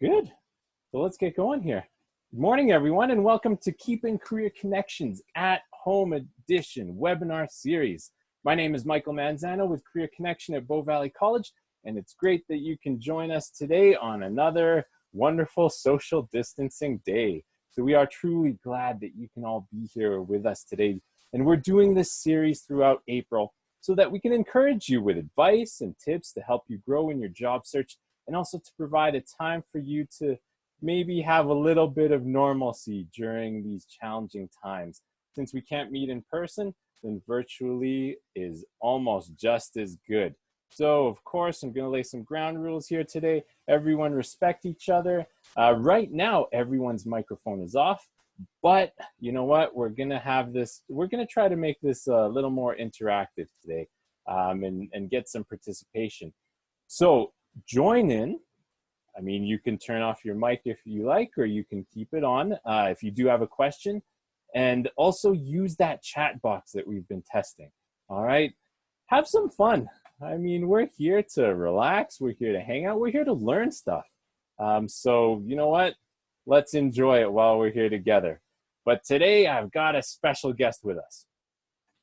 Good. So let's get going here. Good morning, everyone, and welcome to Keeping Career Connections at Home Edition webinar series. My name is Michael Manzano with Career Connection at Bow Valley College, and it's great that you can join us today on another wonderful social distancing day. So we are truly glad that you can all be here with us today. And we're doing this series throughout April so that we can encourage you with advice and tips to help you grow in your job search, and also to provide a time for you to maybe have a little bit of normalcy during these challenging times. Since we can't meet in person, then virtually is almost just as good. So of course, I'm going to lay some ground rules here today. Everyone respect each other. Right now, everyone's microphone is off, but you know what? We're going to try to make this a little more interactive today and get some participation. So join in. I mean, you can turn off your mic if you like, or you can keep it on if you do have a question. And also use that chat box that we've been testing. All right? Have some fun. I mean, we're here to relax. We're here to hang out. We're here to learn stuff. So you know what? Let's enjoy it while we're here together. But today I've got a special guest with us.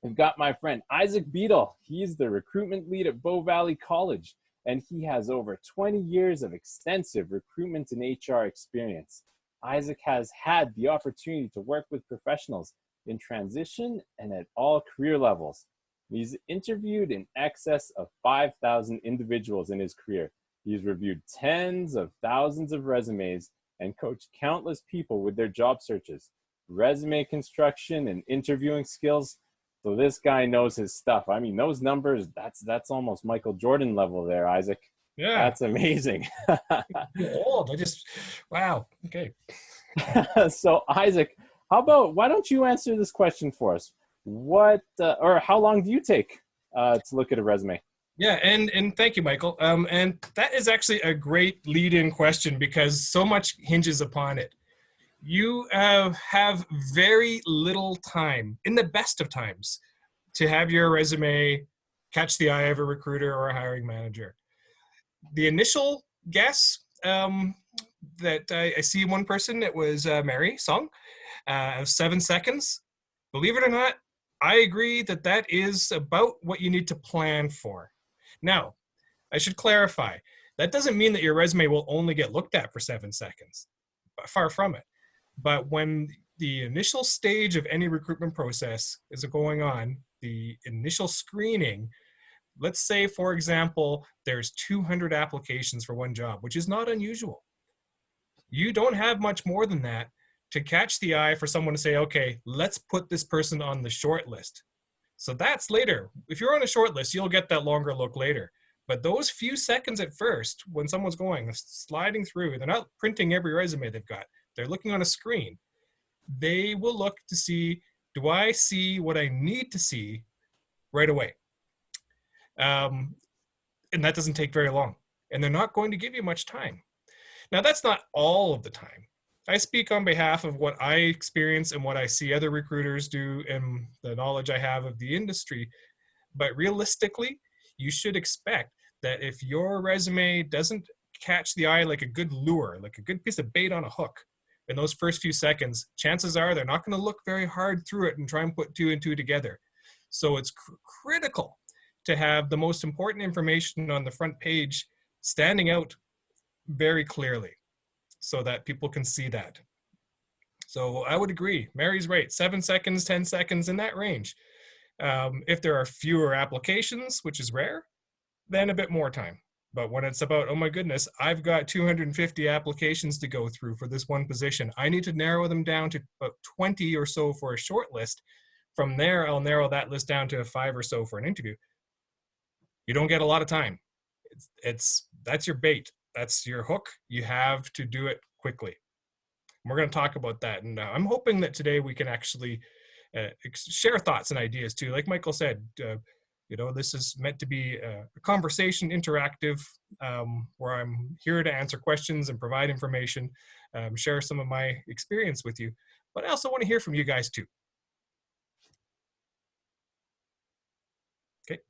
We've got my friend Isaac Beadle. He's the recruitment lead at Bow Valley College, and he has over 20 years of extensive recruitment and HR experience. Isaac has had the opportunity to work with professionals in transition and at all career levels. He's interviewed in excess of 5,000 individuals in his career. He's reviewed tens of thousands of resumes and coached countless people with their job searches, resume construction, and interviewing skills. So this guy knows his stuff. I mean, those numbers, that's almost Michael Jordan level there, Isaac. Yeah. That's amazing. You're old. Wow. Okay. So Isaac, why don't you answer this question for us? Or how long do you take to look at a resume? Yeah, and thank you, Michael. And that is actually a great lead-in question because so much hinges upon it. You have very little time, in the best of times, to have your resume catch the eye of a recruiter or a hiring manager. The initial guess that I see one person, it was Mary Song, 7 seconds. Believe it or not, I agree that is about what you need to plan for. Now, I should clarify, that doesn't mean that your resume will only get looked at for 7 seconds. Far from it. But when the initial stage of any recruitment process is going on, the initial screening, let's say, for example, there's 200 applications for one job, which is not unusual. You don't have much more than that to catch the eye for someone to say, okay, let's put this person on the short list. So that's later. If you're on a short list, you'll get that longer look later. But those few seconds at first, when someone's sliding through, they're not printing every resume they've got. They're looking on a screen. They will look to see, do I see what I need to see right away? And that doesn't take very long. And they're not going to give you much time. Now, that's not all of the time. I speak on behalf of what I experience and what I see other recruiters do and the knowledge I have of the industry. But realistically, you should expect that if your resume doesn't catch the eye like a good lure, like a good piece of bait on a hook, in those first few seconds, chances are they're not going to look very hard through it and try and put two and two together. So it's critical to have the most important information on the front page standing out very clearly so that people can see that. So I would agree. Mary's right. 7 seconds, 10 seconds, in that range. If there are fewer applications, which is rare, then a bit more time. But when it's about, oh my goodness, I've got 250 applications to go through for this one position. I need to narrow them down to about 20 or so for a short list. From there, I'll narrow that list down to 5 or so for an interview. You don't get a lot of time. That's your bait. That's your hook. You have to do it quickly. We're going to talk about that. And I'm hoping that today we can actually share thoughts and ideas too. Like Michael said, this is meant to be a conversation, interactive, where I'm here to answer questions and provide information, share some of my experience with you. But I also want to hear from you guys too. Okay,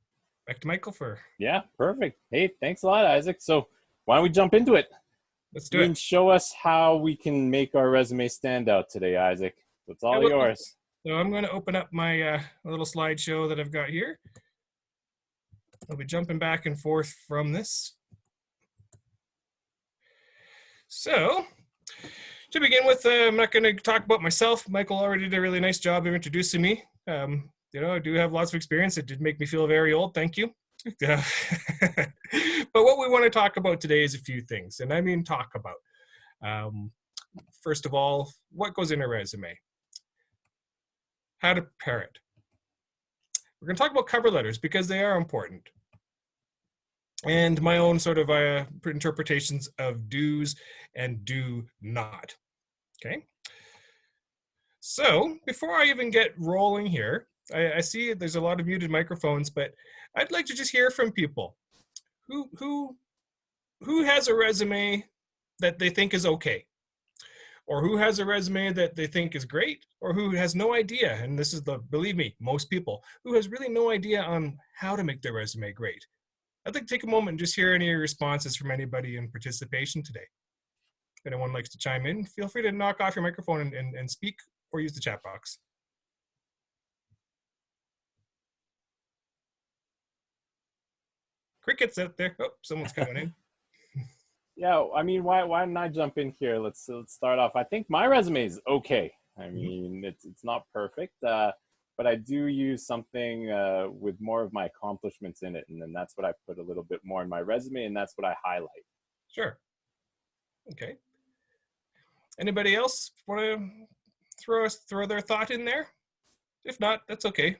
back to Michael for... Yeah, perfect. Hey, thanks a lot, Isaac. So why don't we jump into it? Let's do You can it. show us how we can make our resume stand out today, Isaac. It's I all will. yours. So I'm going to open up my little slideshow that I've got here. I'll be jumping back and forth from this. So to begin with, I'm not going to talk about myself. Michael already did a really nice job of introducing me. I do have lots of experience. It did make me feel very old. Thank you. But what we want to talk about today is a few things, and I mean talk about. First of all, what goes in a resume? How to prepare it. We're going to talk about cover letters because they are important. And my own sort of interpretations of do's and do not. Okay. So before I even get rolling here, I see there's a lot of muted microphones, but I'd like to just hear from people. Who has a resume that they think is okay? Or who has a resume that they think is great? Or who has no idea, and this is believe me, most people, who has really no idea on how to make their resume great? I'd like to take a moment and just hear any responses from anybody in participation today. If anyone likes to chime in, feel free to knock off your microphone and speak, or use the chat box. Crickets out there. Oh, someone's coming in. Yeah, I mean, why don't I jump in here? Let's start off. I think my resume is okay. I mean, it's not perfect, but I do use something with more of my accomplishments in it, and then that's what I put a little bit more in my resume, and that's what I highlight. Sure. Okay. Anybody else want to throw their thought in there? If not, that's okay.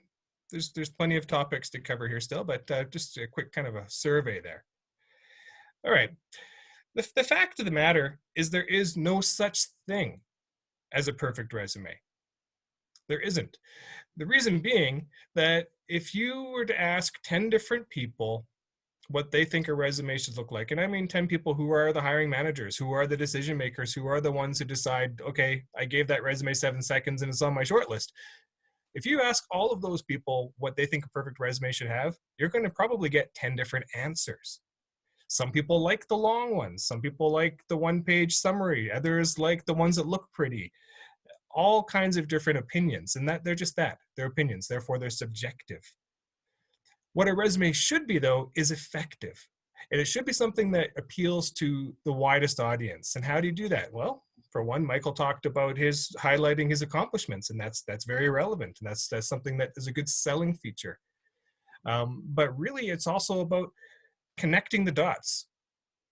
There's plenty of topics to cover here still, but just a quick kind of a survey there. All right. The fact of the matter is there is no such thing as a perfect resume. There isn't. The reason being that if you were to ask 10 different people what they think a resume should look like, and I mean 10 people who are the hiring managers, who are the decision makers, who are the ones who decide, okay, I gave that resume 7 seconds and it's on my short list. If you ask all of those people what they think a perfect resume should have, you're going to probably get 10 different answers. Some people like the long ones. Some people like the one-page summary. Others like the ones that look pretty. All kinds of different opinions, and that they're just that. They're opinions, therefore they're subjective. What a resume should be, though, is effective. And it should be something that appeals to the widest audience. And how do you do that? Well, for one, Michael talked about highlighting his accomplishments, and that's very relevant. And that's something that is a good selling feature. But really, it's also about connecting the dots.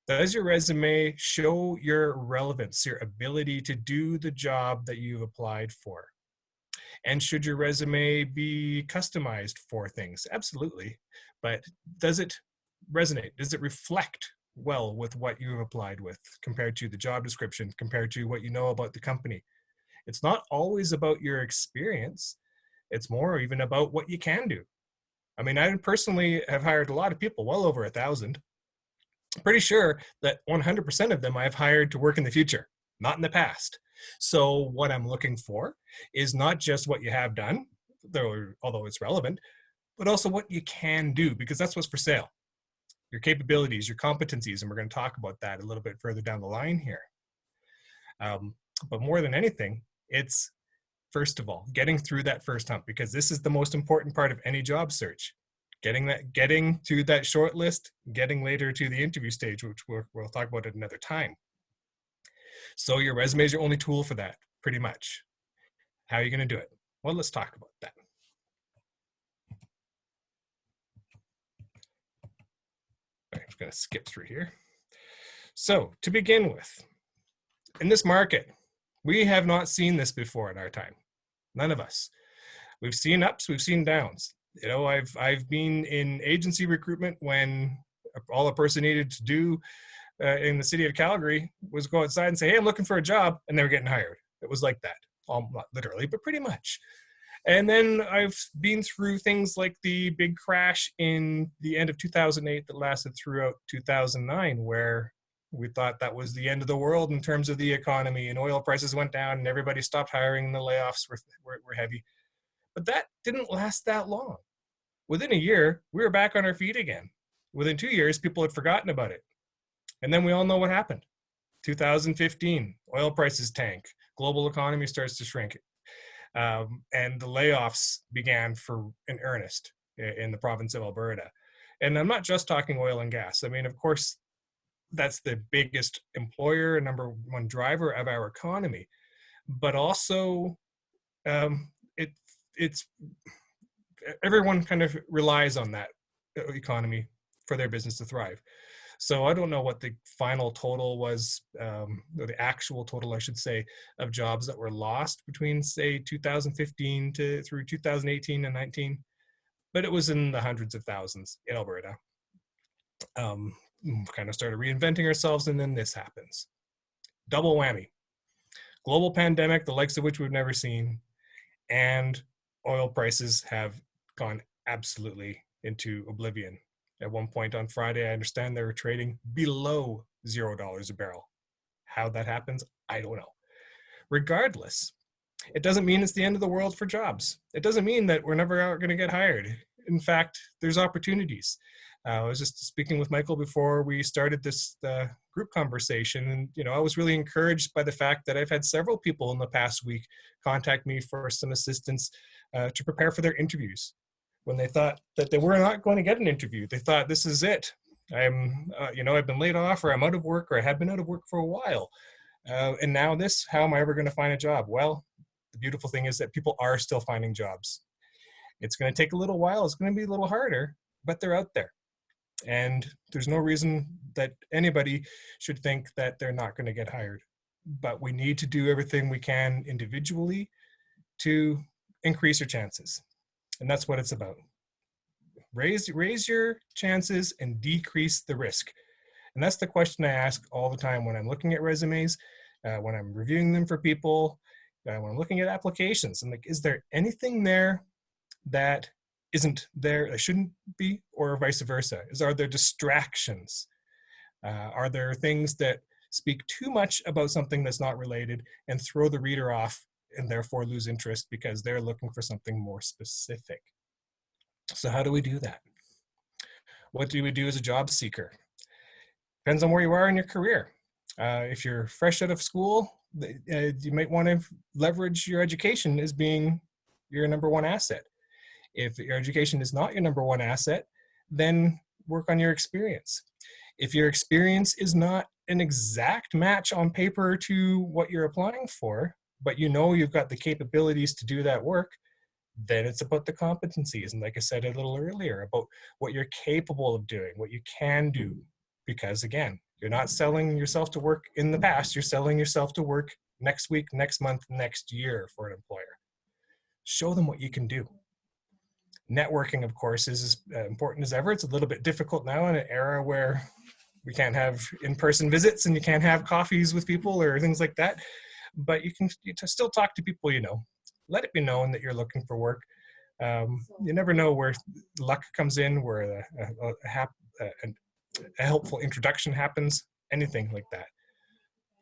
Does your resume show your relevance, your ability to do the job that you've applied for? And should your resume be customized for things? Absolutely. But does it resonate? Does it reflect well with what you've applied with compared to the job description, compared to what you know about the company? It's not always about your experience. It's more even about what you can do. I mean, I personally have hired a lot of people, well over 1,000. I'm pretty sure that 100% of them I've hired to work in the future, not in the past. So what I'm looking for is not just what you have done, although it's relevant, but also what you can do, because that's what's for sale. Your capabilities, your competencies, and we're going to talk about that a little bit further down the line here. But more than anything, it's, first of all, getting through that first hump, because this is the most important part of any job search. Getting to that short list, getting later to the interview stage, which we'll talk about at another time. So your resume is your only tool for that, pretty much. How are you going to do it? Well, let's talk about that. I'm just going to skip through here. So to begin with, in this market, we have not seen this before in our time. None of us. We've seen ups, we've seen downs. You know, I've been in agency recruitment when all a person needed to do in the city of Calgary was go outside and say, hey, I'm looking for a job, and they were getting hired. It was like that. Not literally, but pretty much. And then I've been through things like the big crash in the end of 2008 that lasted throughout 2009, where we thought that was the end of the world in terms of the economy, and oil prices went down and everybody stopped hiring and the layoffs were heavy. But that didn't last that long. Within a year, we were back on our feet again. Within 2 years, people had forgotten about it. And then we all know what happened. 2015, oil prices tank, global economy starts to shrink, and the layoffs began in earnest in the province of Alberta. And I'm not just talking oil and gas. I mean, of course, that's the biggest employer and number one driver of our economy, but also it's everyone kind of relies on that economy for their business to thrive. So I don't know what the final total was, or the actual total, I should say, of jobs that were lost between, say, 2015 through 2018 and 19, but it was in the hundreds of thousands in Alberta. Kind of started reinventing ourselves, and then this happens. Double whammy. Global pandemic, the likes of which we've never seen, and oil prices have gone absolutely into oblivion. At one point on Friday, I understand they were trading below $0 a barrel. How that happens, I don't know. Regardless, it doesn't mean it's the end of the world for jobs. It doesn't mean that we're never going to get hired. In fact, there's opportunities. I was just speaking with Michael before we started this group conversation, and I was really encouraged by the fact that I've had several people in the past week contact me for some assistance to prepare for their interviews. When they thought that they were not going to get an interview, they thought, this is it. I've been laid off, or I'm out of work, or I have been out of work for a while. And now this, how am I ever going to find a job? Well, the beautiful thing is that people are still finding jobs. It's going to take a little while. It's going to be a little harder, but they're out there. And there's no reason that anybody should think that they're not going to get hired. But we need to do everything we can individually to increase your chances. And that's what it's about. Raise your chances and decrease the risk. And that's the question I ask all the time when I'm looking at resumes, when I'm reviewing them for people, when I'm looking at applications. I'm like, is there anything there that isn't there, that shouldn't be, or vice versa? Are there distractions? Are there things that speak too much about something that's not related and throw the reader off and therefore lose interest because they're looking for something more specific? So how do we do that? What do we do as a job seeker? Depends on where you are in your career. If you're fresh out of school, you might want to leverage your education as being your number one asset. If your education is not your number one asset, then work on your experience. If your experience is not an exact match on paper to what you're applying for, but you've got the capabilities to do that work, then it's about the competencies. And like I said a little earlier, about what you're capable of doing, what you can do. Because again, you're not selling yourself to work in the past, you're selling yourself to work next week, next month, next year for an employer. Show them what you can do. Networking, of course, is as important as ever. It's a little bit difficult now in an era where we can't have in-person visits and you can't have coffees with people or things like that. But you can still talk to people you know. Let it be known that you're looking for work. You never know where luck comes in, where a helpful introduction happens, anything like that.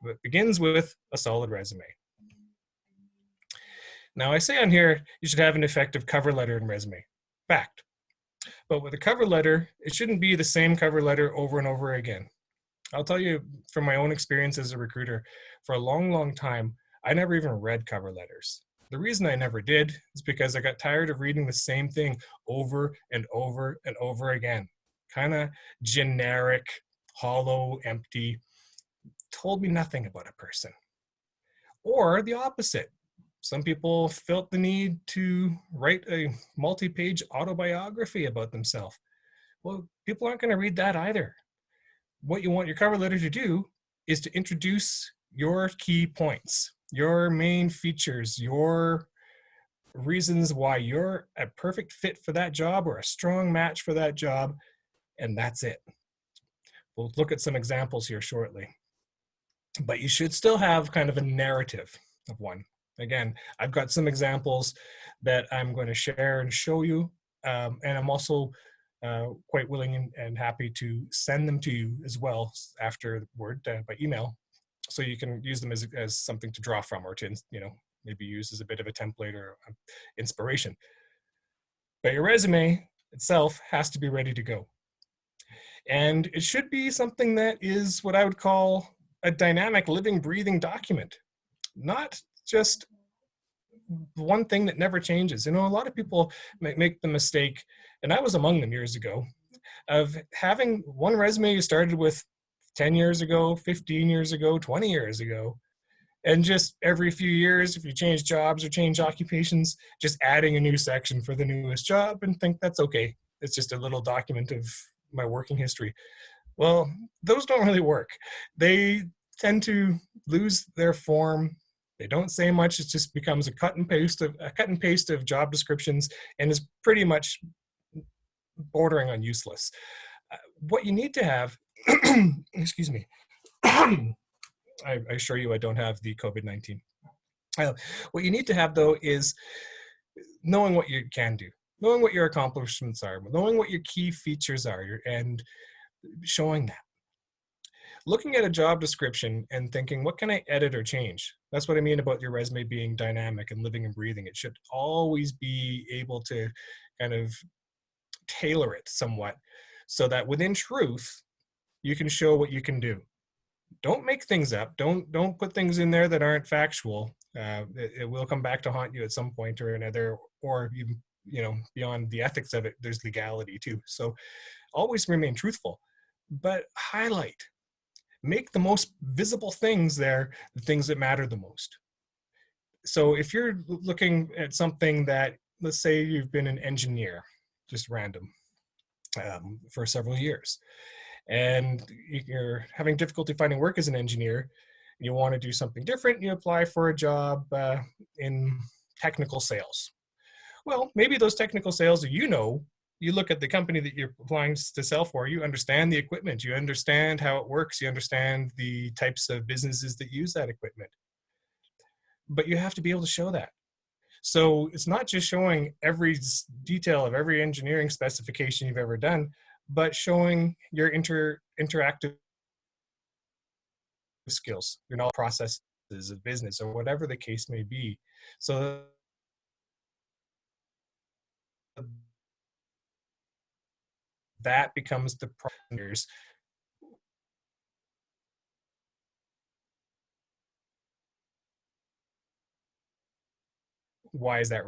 But it begins with a solid resume. Now, I say on here, you should have an effective cover letter and resume. Fact. But with a cover letter, it shouldn't be the same cover letter over and over again. I'll tell you from my own experience as a recruiter, for a long, long time, I never even read cover letters. The reason I never did is because I got tired of reading the same thing over and over and over again. Kind of generic, hollow, empty, told me nothing about a person. Or the opposite. Some people felt the need to write a multi-page autobiography about themselves. Well, people aren't going to read that either. What you want your cover letter to do is to introduce your key points, your main features, your reasons why you're a perfect fit for that job or a strong match for that job, and that's it. We'll look at some examples here shortly. But you should still have kind of a narrative of one. Again, I've got some examples that I'm going to share and show you, and I'm also quite willing and happy to send them to you as well afterward by email, so you can use them as something to draw from or to maybe use as a bit of a template or inspiration. But your resume itself has to be ready to go. And it should be something that is what I would call a dynamic, living, breathing document, not just one thing that never changes. You know, a lot of people make the mistake, and I was among them years ago, of having one resume you started with 10 years ago, 15 years ago, 20 years ago, and just every few years, if you change jobs or change occupations, just adding a new section for the newest job and think that's okay. It's just a little document of my working history. Well, those don't really work. They tend to lose their form. They don't say much. It just becomes a cut and paste of job descriptions, and is pretty much bordering on useless. What you need to have, excuse me, I assure you I don't have the COVID-19. What you need to have, though, is knowing what you can do, knowing what your accomplishments are, knowing what your key features are, and showing that. Looking at a job description and thinking, what can I edit or change? That's what I mean about your resume being dynamic and living and breathing. It should always be able to kind of tailor it somewhat so that within truth, you can show what you can do. Don't make things up. Don't put things in there that aren't factual. It will come back to haunt you at some point or another, or even, you know, beyond the ethics of it, there's legality too. So always remain truthful, but highlight. Make the most visible things there, the things that matter the most. So if you're looking at something that, let's say you've been an engineer, just random, for several years, and you're having difficulty finding work as an engineer, you want to do something different, you apply for a job in technical sales. Well, maybe those technical sales, you look at the company that you're applying to sell for, you understand the equipment, you understand how it works, you understand the types of businesses that use that equipment. But you have to be able to show that. So it's not just showing every detail of every engineering specification you've ever done, but showing your interactive skills, your knowledge processes of business, or whatever the case may be. So that becomes the primers. Why is that?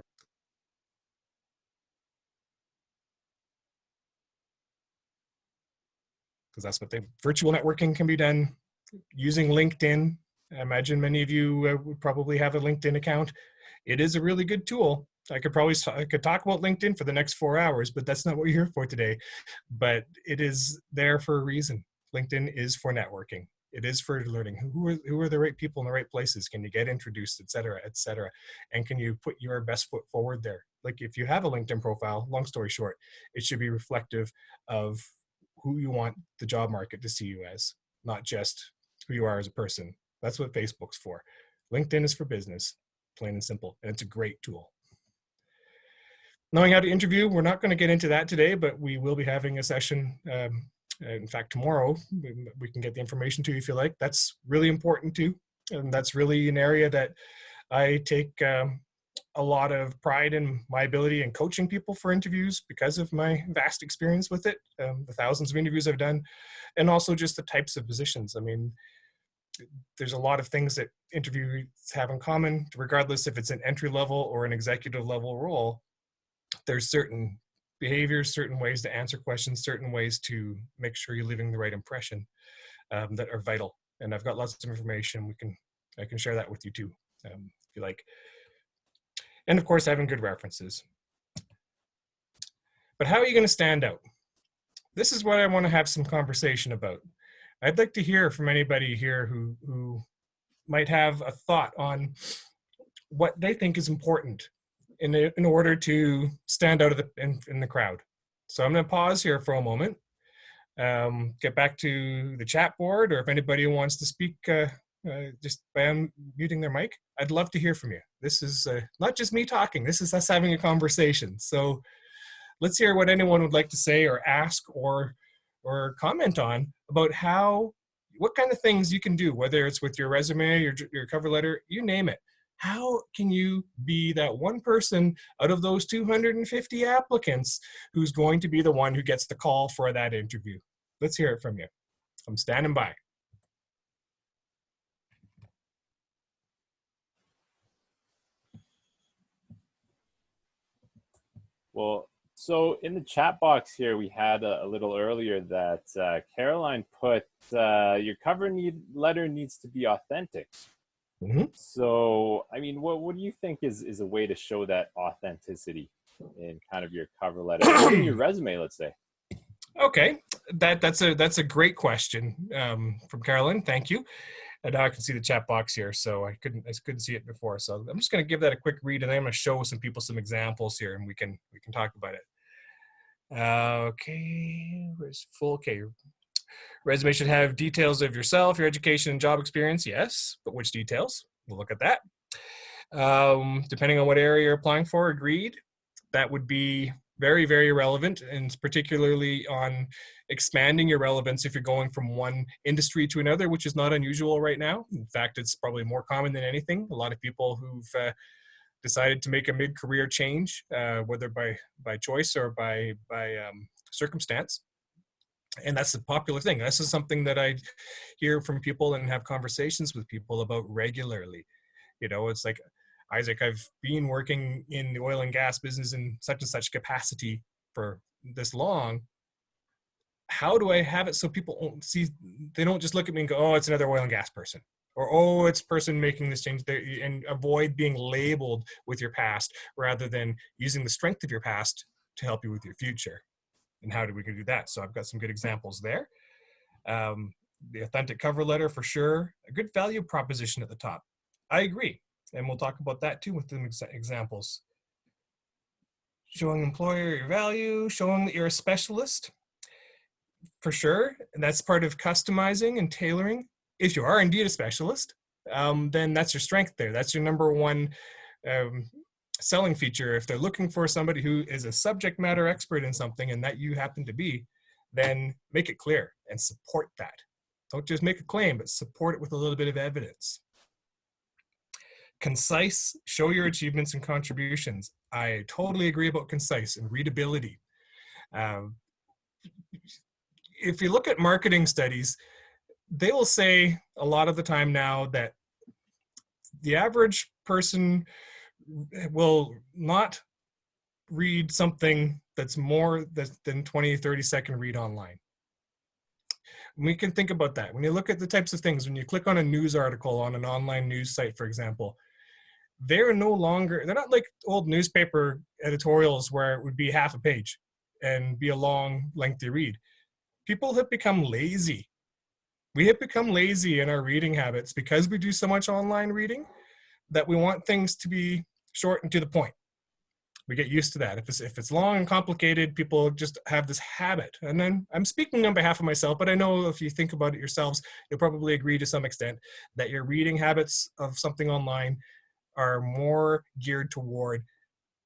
Because that's what virtual networking can be done using LinkedIn. I imagine many of you would probably have a LinkedIn account. It is a really good tool. I could talk about LinkedIn for the next 4 hours, but that's not what you're here for today. But it is there for a reason. LinkedIn is for networking. It is for learning. Who are the right people in the right places? Can you get introduced, et cetera, et cetera? And can you put your best foot forward there? Like if you have a LinkedIn profile, long story short, it should be reflective of who you want the job market to see you as, not just who you are as a person. That's what Facebook's for. LinkedIn is for business, plain and simple, and it's a great tool. Knowing how to interview, we're not going to get into that today, but we will be having a session. In fact, tomorrow, we can get the information to you if you like. That's really important too. And that's really an area that I take a lot of pride in my ability in coaching people for interviews because of my vast experience with it, the thousands of interviews I've done, and also just the types of positions. I mean, there's a lot of things that interviews have in common, regardless if it's an entry level or an executive level role. There's certain behaviors, certain ways to answer questions, certain ways to make sure you're leaving the right impression that are vital. And I've got lots of information. I can share that with you too, if you like. And of course, having good references. But how are you going to stand out? This is what I want to have some conversation about. I'd like to hear from anybody here who might have a thought on what they think is important in order to stand out in the crowd. So I'm going to pause here for a moment, get back to the chat board, or if anybody wants to speak just by unmuting their mic, I'd love to hear from you. This is not just me talking, this is us having a conversation. So let's hear what anyone would like to say or ask or comment on about what kind of things you can do, whether it's with your resume, your cover letter, you name it. How can you be that one person out of those 250 applicants who's going to be the one who gets the call for that interview? Let's hear it from you. I'm standing by. Well, so in the chat box here, we had a little earlier that Caroline put your letter needs to be authentic. Mm-hmm. So, I mean, what do you think is a way to show that authenticity in kind of your cover letter, or in your resume, let's say? Okay, that's a great question from Carolyn. Thank you. And now I can see the chat box here, so I couldn't see it before. So I'm just going to give that a quick read, and then I'm going to show some people some examples here, and we can talk about it. Okay, where's full? Okay, resume should have details of yourself, your education, and job experience. Yes, but which details? We'll look at that. Depending on what area you're applying for, agreed. That would be very, very relevant, and particularly on expanding your relevance if you're going from one industry to another, which is not unusual right now. In fact, it's probably more common than anything. A lot of people who've decided to make a mid-career change, whether by choice or by circumstance. And that's a popular thing. This is something that I hear from people and have conversations with people about regularly. You know, it's like, Isaac, I've been working in the oil and gas business in such and such capacity for this long. How do I have it so people don't see, they don't just look at me and go, oh, it's another oil and gas person, or, oh, it's person making this change, and avoid being labeled with your past rather than using the strength of your past to help you with your future. And how do we do that? So I've got some good examples there. The authentic cover letter for sure. A good value proposition at the top. I agree. And we'll talk about that too with some examples. Showing employer your value, showing that you're a specialist, for sure. And that's part of customizing and tailoring. If you are indeed a specialist, then that's your strength there. That's your number one selling feature. If they're looking for somebody who is a subject matter expert in something and that you happen to be, then make it clear and support that. Don't just make a claim, but support it with a little bit of evidence. Concise, show your achievements and contributions. I totally agree about concise and readability. If you look at marketing studies, they will say a lot of the time now that the average person will not read something that's more than 20, 30-second read online. We can think about that. When you look at the types of things, when you click on a news article on an online news site, for example, they're not like old newspaper editorials where it would be half a page and be a long, lengthy read. People have become lazy. We have become lazy in our reading habits because we do so much online reading that we want things to be short and to the point. We get used to that. If it's long and complicated, people just have this habit. And then I'm speaking on behalf of myself, but I know if you think about it yourselves, you'll probably agree to some extent that your reading habits of something online are more geared toward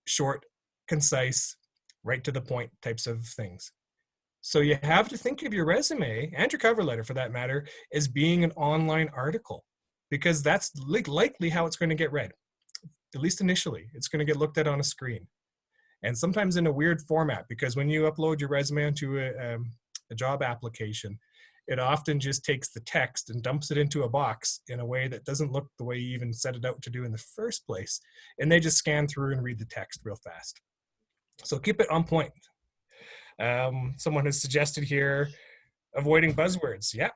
short, concise, right to the point types of things. So you have to think of your resume and your cover letter, for that matter, as being an online article, because that's likely how it's going to get read. At least initially, it's going to get looked at on a screen, and sometimes in a weird format, because when you upload your resume onto a job application, it often just takes the text and dumps it into a box in a way that doesn't look the way you even set it out to do in the first place, and they just scan through and read the text real fast. So keep it on point. Someone has suggested here avoiding buzzwords. Yeah,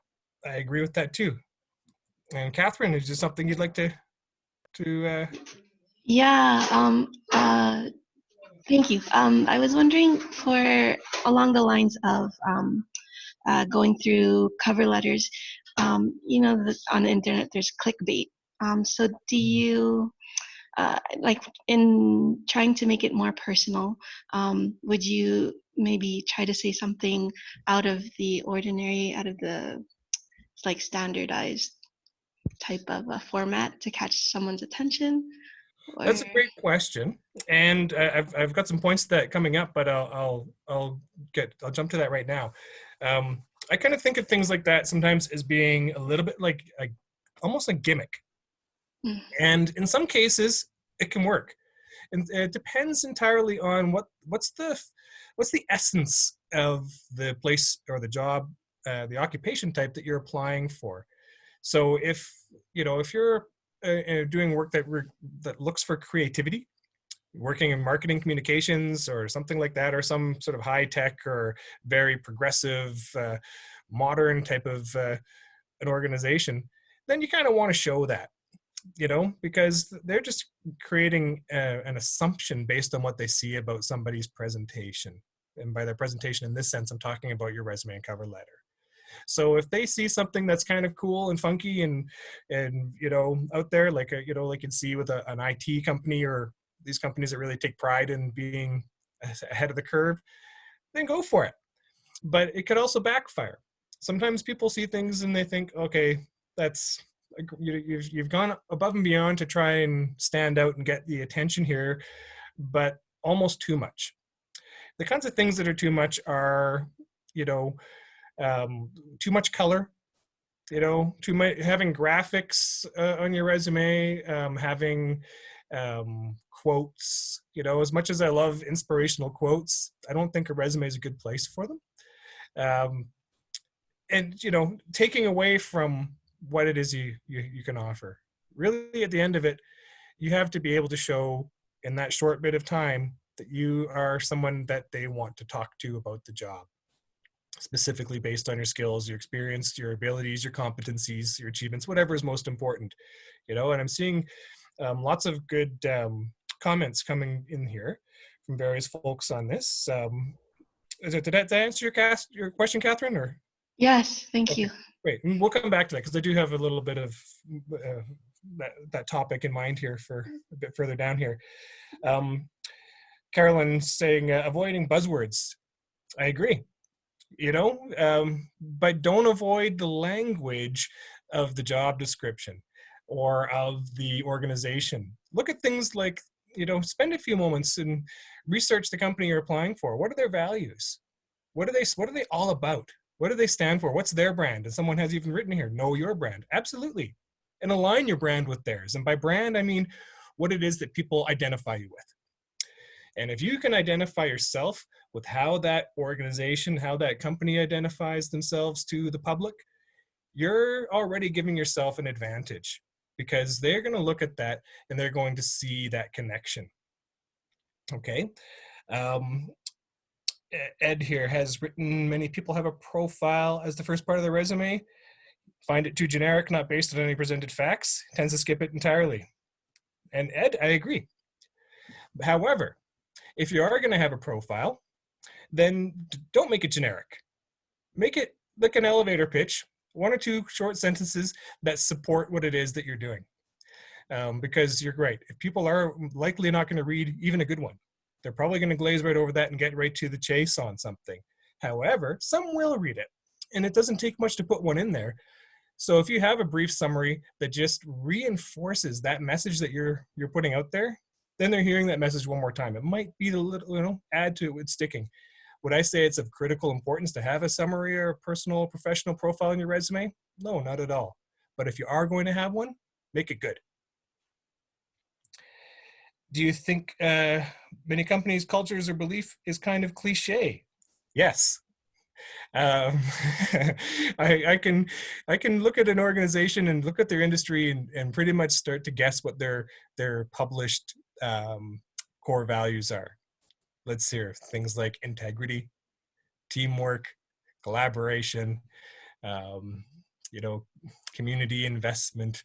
I agree with that too. And Catherine, is there something you'd like to Yeah, thank you. I was wondering, for along the lines of going through cover letters, you know, on the internet there's clickbait. So do you, like, in trying to make it more personal, would you maybe try to say something out of the ordinary, out of the like standardized type of a format to catch someone's attention? Or... That's a great question, and I've got some points to that coming up, but I'll jump to that right now. I kind of think of things like that sometimes as being a little bit like almost a gimmick, and in some cases it can work, and it depends entirely on what's the essence of the place or the job, the occupation type that you're applying for. So if you're doing work that looks for creativity, working in marketing communications or something like that, or some sort of high tech or very progressive, modern type of an organization, then you kind of want to show that, because they're just creating an assumption based on what they see about somebody's presentation. And by their presentation in this sense, I'm talking about your resume and cover letter. So if they see something that's kind of cool and funky and out there, like like you'd see with an IT company or these companies that really take pride in being ahead of the curve, then go for it. But it could also backfire. Sometimes people see things and they think, okay, that's you've gone above and beyond to try and stand out and get the attention here, but almost too much. The kinds of things that are too much are, too much color, too much, having graphics on your resume, having quotes. As much as I love inspirational quotes, I don't think a resume is a good place for them. And taking away from what it is you can offer. Really, at the end of it, you have to be able to show in that short bit of time that you are someone that they want to talk to about the job, specifically based on your skills, your experience, your abilities, your competencies, your achievements, whatever is most important. And I'm seeing lots of good comments coming in here from various folks on this. Did that answer your question, Catherine? Or Yes, thank okay, you. great. And we'll come back to that because I do have a little bit of that topic in mind here for a bit further down here. Carolyn saying avoiding buzzwords. I agree. But don't avoid the language of the job description or of the organization. Look at things like, spend a few moments and research the company you're applying for. What are their values? What are they all about? What do they stand for? What's their brand? And someone has even written here, know your brand. Absolutely. And align your brand with theirs. And by brand, I mean what it is that people identify you with. And if you can identify yourself with how that organization, how that company identifies themselves to the public, you're already giving yourself an advantage because they're going to look at that and they're going to see that connection. Okay. Ed here has written, many people have a profile as the first part of their resume. Find it too generic, not based on any presented facts, tends to skip it entirely. And Ed, I agree. However, if you are going to have a profile, then don't make it generic. Make it like an elevator pitch, 1 or 2 short sentences that support what it is that you're doing. Because you're right. If people are likely not going to read even a good one, they're probably going to glaze right over that and get right to the chase on something. However, some will read it, and it doesn't take much to put one in there. So if you have a brief summary that just reinforces that message that you're putting out there, then they're hearing that message one more time. It might be the little, add to it with sticking. Would I say it's of critical importance to have a summary or a personal, professional profile in your resume? No, not at all. But if you are going to have one, make it good. Do you think many companies' cultures or belief is kind of cliche? Yes. I can look at an organization and look at their industry and pretty much start to guess what their published core values are. Let's hear things like integrity, teamwork, collaboration, community investment.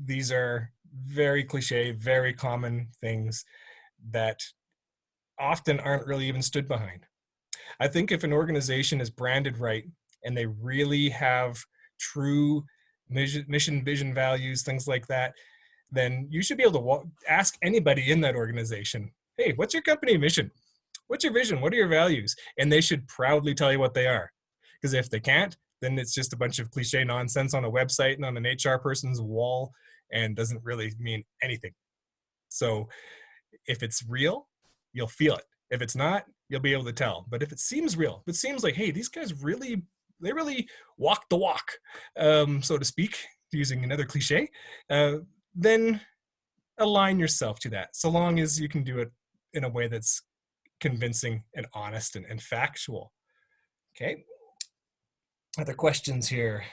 These are very cliche, very common things that often aren't really even stood behind. I think if an organization is branded right and they really have true mission, vision, values, things like that, then you should be able to ask anybody in that organization, hey, what's your company mission? What's your vision? What are your values? And they should proudly tell you what they are. Because if they can't, then it's just a bunch of cliche nonsense on a website and on an HR person's wall and doesn't really mean anything. So if it's real, you'll feel it. If it's not, you'll be able to tell. But if it seems real, if it seems like, hey, these guys really walk the walk, so to speak, using another cliche, then align yourself to that, so long as you can do it in a way that's convincing and honest and factual. Okay. Other questions here.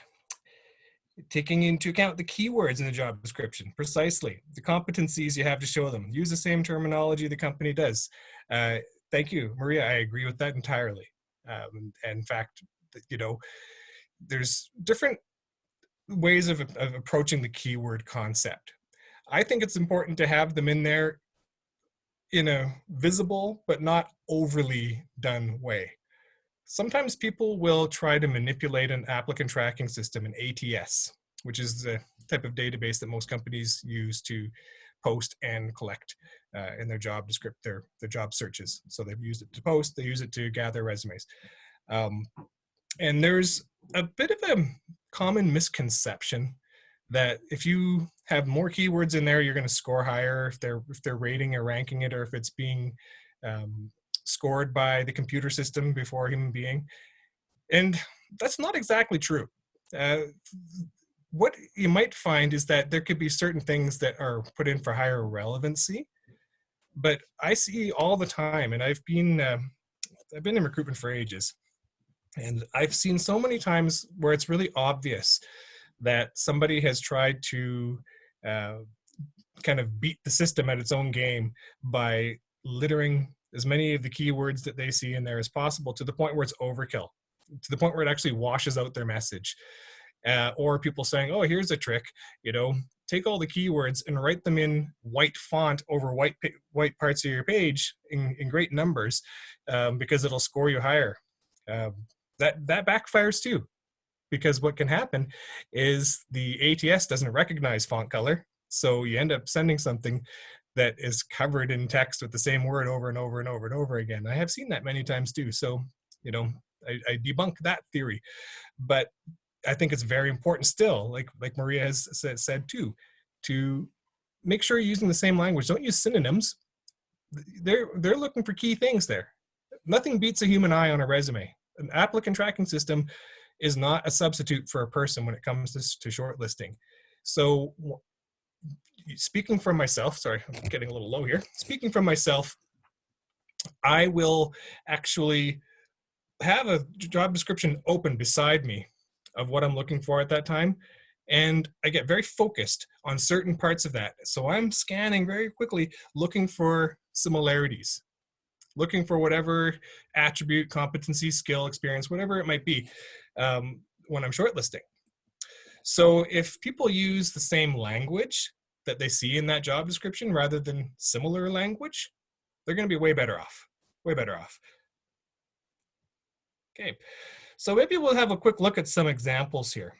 taking into account the keywords in the job description, precisely, the competencies you have to show them. Use the same terminology the company does. Thank you, Maria. I agree with that entirely. And in fact, you know, there's different ways of approaching the keyword concept. I think it's important to have them in there in a visible but not overly done way. Sometimes people will try to manipulate an applicant tracking system, an ATS, which is the type of database that most companies use to post and collect in their job their job searches. So they've used it to post, they use it to gather resumes. And there's a bit of a common misconception that if you have more keywords in there, you're going to score higher if they're rating or ranking it, or if it's being scored by the computer system before a human being. And that's not exactly true. What you might find is that there could be certain things that are put in for higher relevancy, but I see all the time, and I've been in recruitment for ages, and I've seen so many times where it's really obvious that somebody has tried to kind of beat the system at its own game by littering as many of the keywords that they see in there as possible, to the point where it's overkill, to the point where it actually washes out their message. Or people saying, oh, here's a trick, take all the keywords and write them in white font over white parts of your page in great numbers, because it'll score you higher. That backfires too, because what can happen is the ATS doesn't recognize font color. So you end up sending something that is covered in text with the same word over and over and over and over again. I have seen that many times too. So, I debunk that theory. But I think it's very important still, like Maria has said too, to make sure you're using the same language. Don't use synonyms. They're looking for key things there. Nothing beats a human eye on a resume. An applicant tracking system is not a substitute for a person when it comes to shortlisting. So speaking from myself, sorry, I'm getting a little low here. Speaking from myself, I will actually have a job description open beside me of what I'm looking for at that time. And I get very focused on certain parts of that. So I'm scanning very quickly, looking for similarities, looking for whatever attribute, competency, skill, experience, whatever it might be, when I'm shortlisting. So if people use the same language that they see in that job description rather than similar language, they're going to be way better off, way better off. Okay, so maybe we'll have a quick look at some examples here.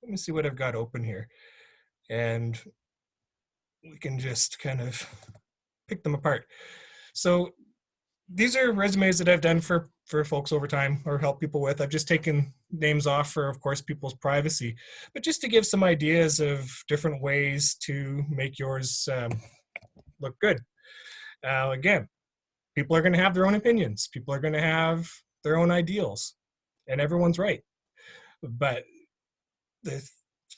Let me see what I've got open here. And we can just kind of pick them apart. So these are resumes that I've done for folks over time, or help people with. I've just taken names off for, of course, people's privacy, but just to give some ideas of different ways to make yours look good. Again, people are going to have their own opinions. People are going to have their own ideals, and everyone's right. But the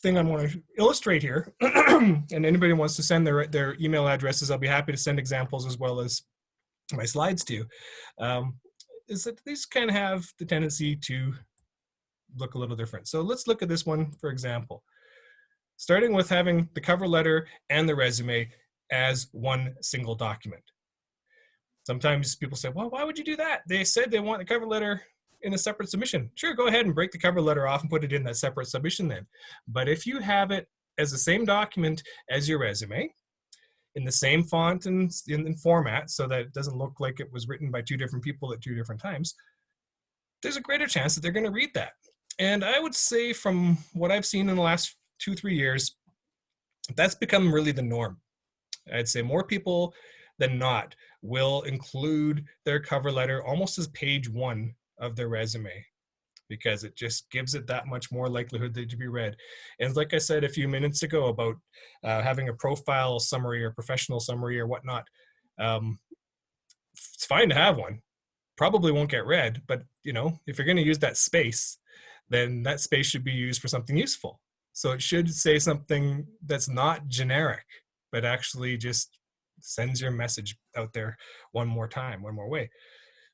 thing I want to illustrate here, and anybody wants to send their email addresses, I'll be happy to send examples as well as my slides to you, is that these kind of have the tendency to look a little different. So let's look at this one, for example. Starting with having the cover letter and the resume as one single document. Sometimes people say, well, why would you do that? They said they want the cover letter in a separate submission. Sure, go ahead and break the cover letter off and put it in that separate submission then. But if you have it as the same document as your resume, in the same font and in format, so that it doesn't look like it was written by two different people at two different times, there's a greater chance that they're going to read that. And I would say from what I've seen in the last 2-3 years, that's become really the norm. I'd say more people than not will include their cover letter almost as page one of their resume, because it just gives it that much more likelihood to be read. And like I said a few minutes ago about having a profile summary or professional summary or whatnot, it's fine to have one. Probably won't get read, but if you're going to use that space, then that space should be used for something useful. So it should say something that's not generic, but actually just sends your message out there one more time, one more way.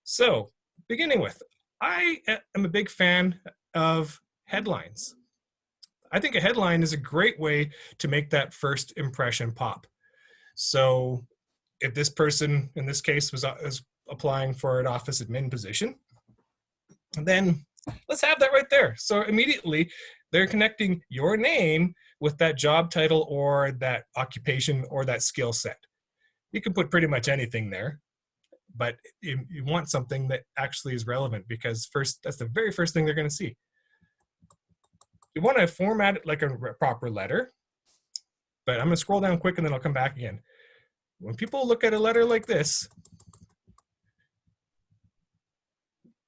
So beginning with, I am a big fan of headlines. I think a headline is a great way to make that first impression pop. So if this person, in this case, was applying for an office admin position, then let's have that right there. So immediately they're connecting your name with that job title or that occupation or that skill set. You can put pretty much anything there, but you want something that actually is relevant, because first, that's the very first thing they're going to see. You want to format it like a proper letter, but I'm going to scroll down quick and then I'll come back again. When people look at a letter like this,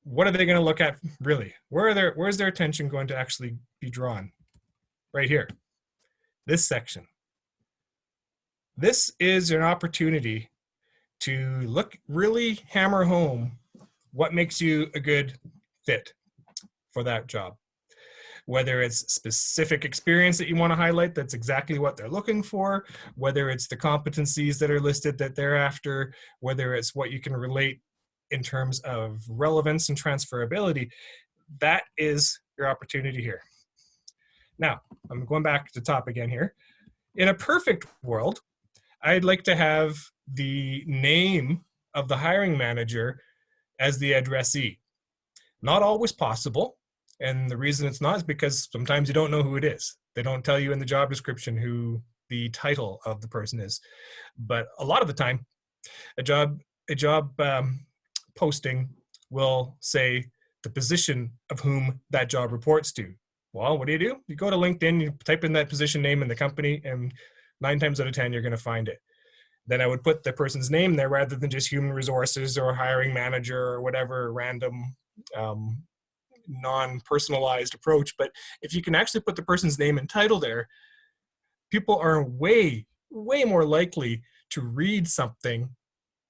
what are they going to look at really? Where's their attention going to actually be drawn? Right here, this section. This is an opportunity to really hammer home what makes you a good fit for that job. Whether it's specific experience that you want to highlight, that's exactly what they're looking for, whether it's the competencies that are listed that they're after, whether it's what you can relate in terms of relevance and transferability, that is your opportunity here. Now, I'm going back to the top again here. In a perfect world, I'd like to have the name of the hiring manager as the addressee. Not always possible. And the reason it's not is because sometimes you don't know who it is. They don't tell you in the job description who the title of the person is. But a lot of the time, a job posting will say the position of whom that job reports to. Well, what do? You go to LinkedIn, you type in that position name in the company, and 9 times out of 10, you're going to find it. Then I would put the person's name there rather than just human resources or hiring manager or whatever random non-personalized approach. But if you can actually put the person's name and title there, people are way, way more likely to read something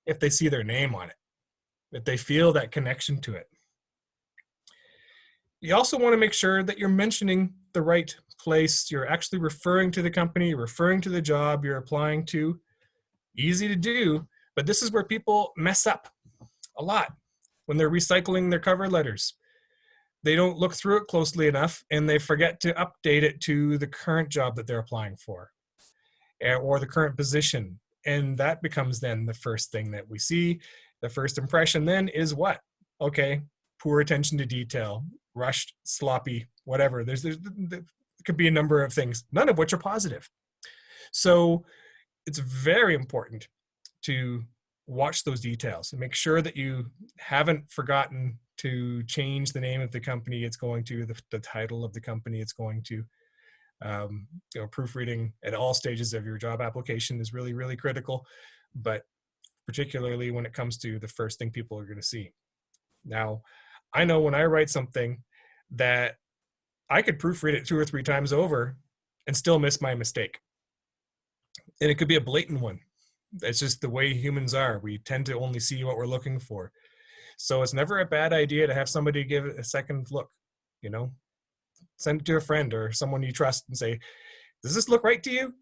if they see their name on it, if they feel that connection to it. You also want to make sure that you're mentioning the right place. You're actually referring to the company, referring to the job you're applying to. Easy to do, but this is where people mess up a lot when they're recycling their cover letters. They don't look through it closely enough and they forget to update it to the current job that they're applying for or the current position. And that becomes then the first thing that we see. The first impression then is what? Okay, poor attention to detail, rushed, sloppy, whatever. There could be a number of things, none of which are positive. So it's very important to watch those details and make sure that you haven't forgotten to change the name of the company it's going to, the title of the company it's going to. Proofreading at all stages of your job application is really, really critical, but particularly when it comes to the first thing people are going to see. Now, I know when I write something that I could proofread it 2 or 3 times over and still miss my mistake. And it could be a blatant one. That's just the way humans are. We tend to only see what we're looking for. So it's never a bad idea to have somebody give it a second look, Send it to a friend or someone you trust and say, does this look right to you?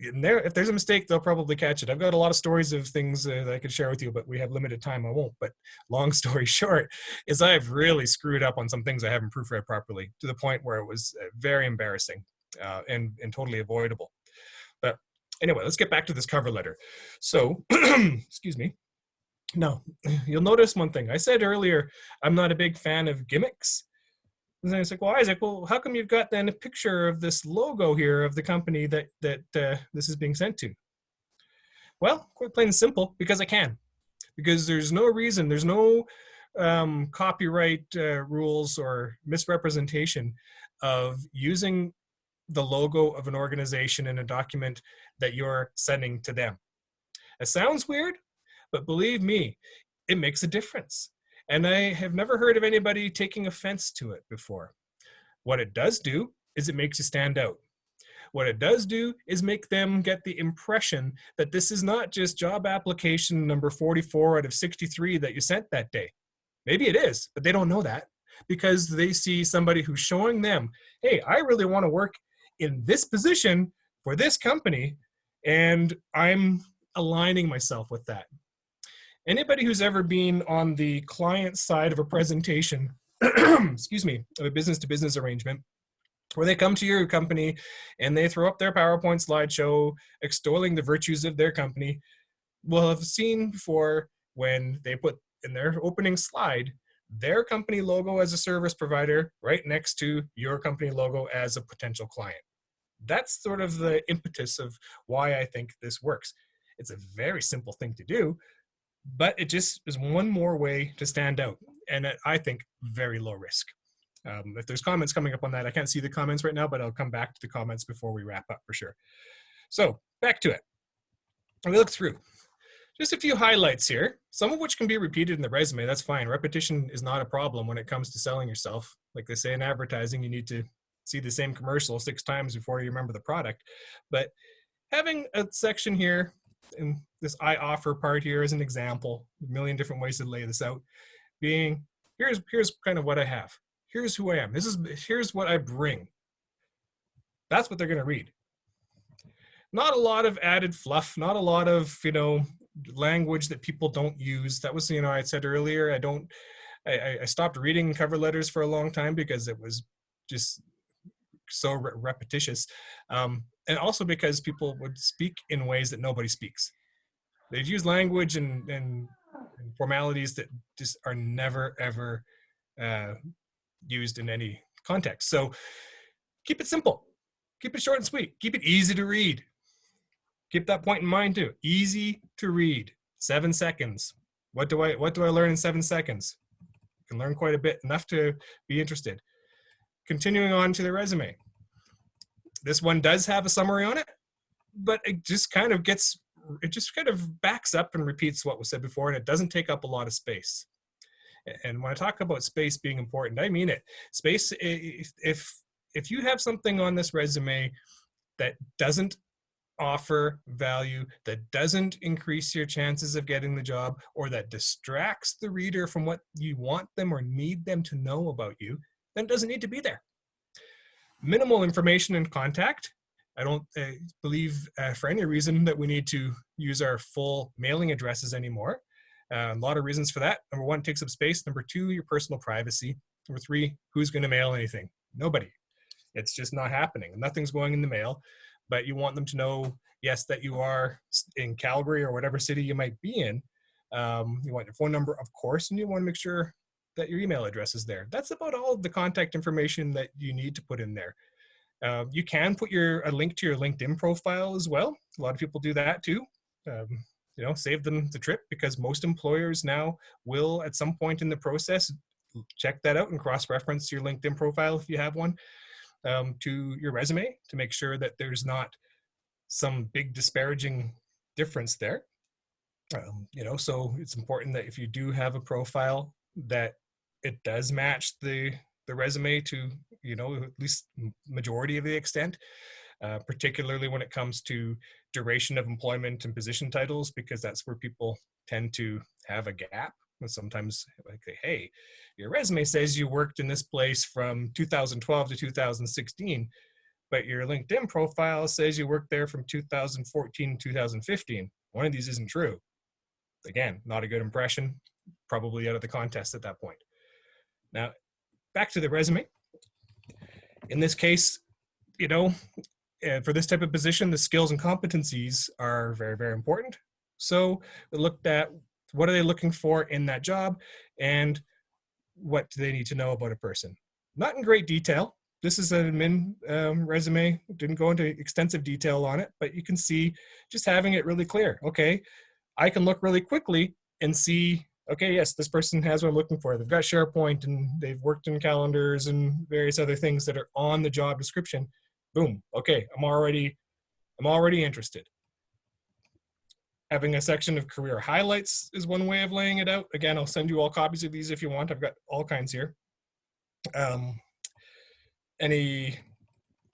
And if there's a mistake, they'll probably catch it. I've got a lot of stories of things that I could share with you, but we have limited time. I won't. But long story short is I've really screwed up on some things I haven't proofread properly to the point where it was very embarrassing and totally avoidable. But anyway, let's get back to this cover letter. So, excuse me. Now, you'll notice one thing. I said earlier, I'm not a big fan of gimmicks. And then it's like, well, Isaac, how come you've got then a picture of this logo here of the company that this is being sent to? Well, quite plain and simple, because I can. Because there's no reason, there's no copyright rules or misrepresentation of using the logo of an organization in a document that you're sending to them. It sounds weird, but believe me, it makes a difference. And I have never heard of anybody taking offense to it before. What it does do is it makes you stand out. What it does do is make them get the impression that this is not just job application number 44 out of 63 that you sent that day. Maybe it is, but they don't know that because they see somebody who's showing them, hey, I really want to work in this position for this company, and I'm aligning myself with that. Anybody who's ever been on the client side of a presentation, excuse me, of a business-to-business arrangement, where they come to your company and they throw up their PowerPoint slideshow extolling the virtues of their company. We'll have seen before when they put in their opening slide their company logo as a service provider right next to your company logo as a potential client. That's sort of the impetus of why I think this works. It's a very simple thing to do, but it just is one more way to stand out, and I think very low risk. If there's comments coming up on that, I can't see the comments right now, but I'll come back to the comments before we wrap up for sure. So back to it. We look through just a few highlights here, some of which can be repeated in the resume. That's fine. Repetition is not a problem when it comes to selling yourself. Like they say in advertising, you need to see the same commercial 6 times before you remember the product. But having a section here, and this I offer part here as an example, a million different ways to lay this out, being here's kind of what I have. Here's who I am. Here's what I bring. That's what they're going to read. Not a lot of added fluff, not a lot of, language that people don't use. That was, I had said earlier, I stopped reading cover letters for a long time because it was just so repetitious. And also because people would speak in ways that nobody speaks. They'd use language and formalities that just are never, ever used in any context. So keep it simple. Keep it short and sweet. Keep it easy to read. Keep that point in mind too. Easy to read. 7 seconds. What do I learn in 7 seconds? You can learn quite a bit, enough to be interested. Continuing on to the resume. This one does have a summary on it, but it just kind of backs up and repeats what was said before, and it doesn't take up a lot of space. And when I talk about space being important, I mean it. Space, if you have something on this resume that doesn't offer value, that doesn't increase your chances of getting the job, or that distracts the reader from what you want them or need them to know about you, then it doesn't need to be there. Minimal information and contact. I don't believe for any reason that we need to use our full mailing addresses anymore. A lot of reasons for that. Number 1, takes up space. Number 2, your personal privacy. Number 3, who's going to mail anything? Nobody. It's just not happening. Nothing's going in the mail, but you want them to know, yes, that you are in Calgary or whatever city you might be in. You want your phone number, of course, and you want to make sure that your email address is there. That's about all of the contact information that you need to put in there. You can put a link to your LinkedIn profile as well. A lot of people do that too. Save them the trip, because most employers now will, at some point in the process, check that out and cross-reference your LinkedIn profile if you have one to your resume to make sure that there's not some big disparaging difference there. So it's important that if you do have a profile, that it does match the resume to, at least majority of the extent, particularly when it comes to duration of employment and position titles, because that's where people tend to have a gap. And sometimes like, hey, your resume says you worked in this place from 2012 to 2016, but your LinkedIn profile says you worked there from 2014 to 2015. One of these isn't true. Again, not a good impression, probably out of the contest at that point. Now, back to the resume. In this case, for this type of position, the skills and competencies are very, very important. So we looked at what are they looking for in that job, and what do they need to know about a person. Not in great detail. This is an admin resume. Didn't go into extensive detail on it, but you can see just having it really clear. Okay, I can look really quickly and see, okay, yes, this person has what I'm looking for. They've got SharePoint and they've worked in calendars and various other things that are on the job description. Boom. Okay, I'm already interested. Having a section of career highlights is one way of laying it out. Again, I'll send you all copies of these if you want. I've got all kinds here. Any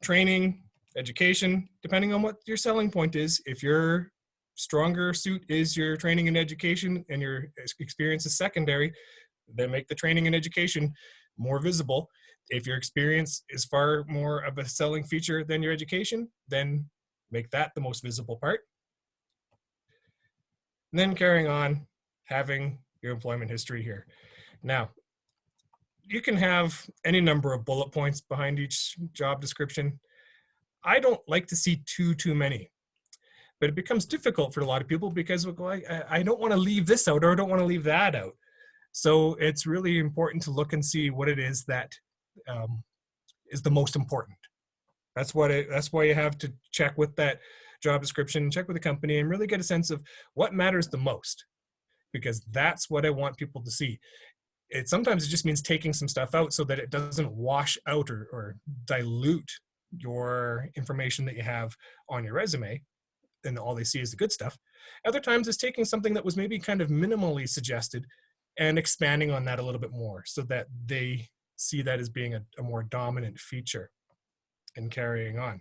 training, education, depending on what your selling point is. If your stronger suit is your training and education and your experience is secondary, then make the training and education more visible. If your experience is far more of a selling feature than your education, then make that the most visible part. And then carrying on, having your employment history here. Now, you can have any number of bullet points behind each job description. I don't like to see too many, but it becomes difficult for a lot of people because I don't want to leave this out or I don't want to leave that out. So it's really important to look and see what it is that is the most important. That's why you have to check with that job description, check with the company, and really get a sense of what matters the most, because that's what I want people to see. Sometimes it just means taking some stuff out so that it doesn't wash out or dilute your information that you have on your resume, and all they see is the good stuff. Other times it's taking something that was maybe kind of minimally suggested and expanding on that a little bit more so that they see that as being a more dominant feature and carrying on.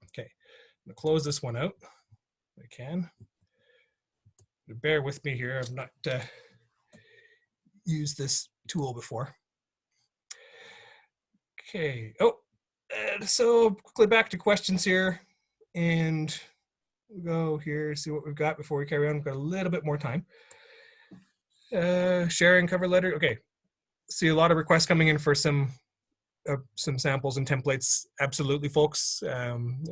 Okay, I'm gonna close this one out if I can. Bear with me here, I've not used this tool before. Okay, so quickly back to questions here, and we'll go here, see what we've got before we carry on. We've got a little bit more time. Sharing cover letter, okay. See a lot of requests coming in for some samples and templates. Absolutely, folks.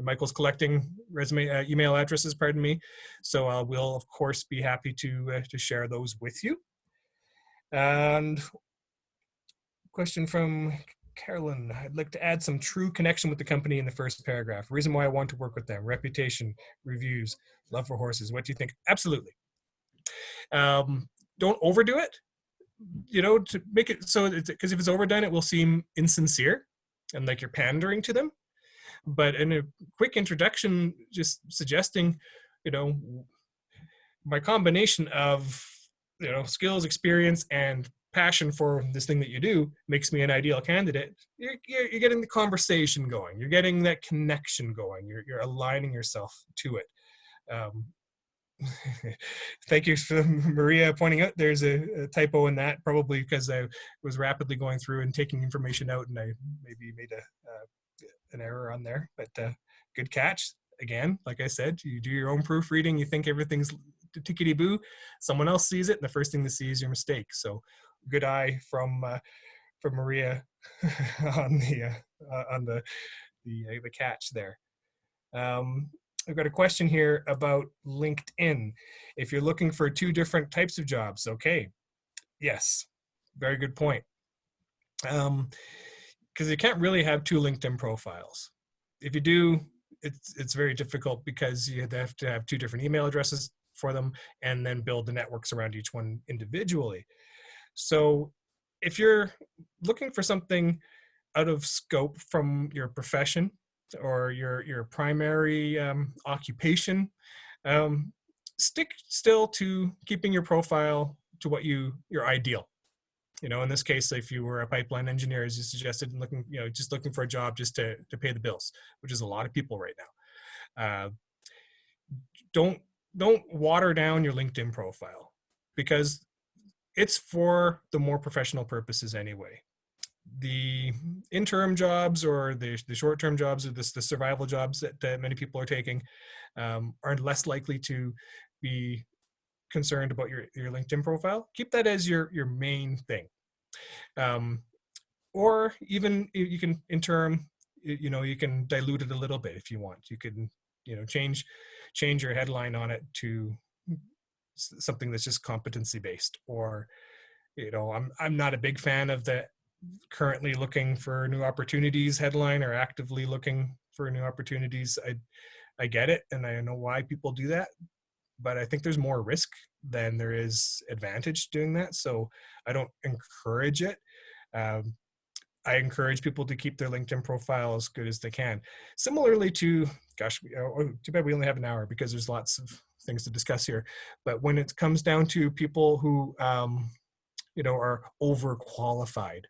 Michael's collecting resume email addresses, pardon me. So I will, of course, be happy to share those with you. And question from Carolyn. I'd like to add some true connection with the company in the first paragraph. Reason why I want to work with them: reputation, reviews, love for horses. What do you think? Absolutely. Don't overdo it. To make it so, because if it's overdone, it will seem insincere and like you're pandering to them. But in a quick introduction, just suggesting, my combination of, skills, experience, and passion for this thing that you do makes me an ideal candidate. You're getting the conversation going. You're getting that connection going. You're aligning yourself to it. Thank you for Maria pointing out there's a typo in that, probably because I was rapidly going through and taking information out and I maybe made an error on there, but good catch. Again, like I said, you do your own proofreading, you think everything's tickety-boo, someone else sees it and the first thing they see is your mistake. So good eye from Maria on the catch there. I've got a question here about LinkedIn. If you're looking for 2 different types of jobs, okay. Yes, very good point. Because you can't really have 2 LinkedIn profiles. If you do, it's very difficult because you have to have 2 different email addresses for them and then build the networks around each one individually. So if you're looking for something out of scope from your profession or your primary occupation, stick still to keeping your profile to what your ideal. In this case, if you were a pipeline engineer, as you suggested, and just looking for a job just to pay the bills, which is a lot of people right now. Don't water down your LinkedIn profile because it's for the more professional purposes anyway. The interim jobs or the short-term jobs or the survival jobs that many people are taking are less likely to be concerned about your LinkedIn profile. Keep that as your main thing. Or even you can interim, you can dilute it a little bit if you want. You can, change your headline on it to something that's just competency based, or, I'm not a big fan of the currently looking for new opportunities headline or actively looking for new opportunities. I get it. And I know why people do that, but I think there's more risk than there is advantage doing that. So I don't encourage it. I encourage people to keep their LinkedIn profile as good as they can. Similarly to, too bad we only have an hour because there's lots of things to discuss here. But when it comes down to people who, are overqualified,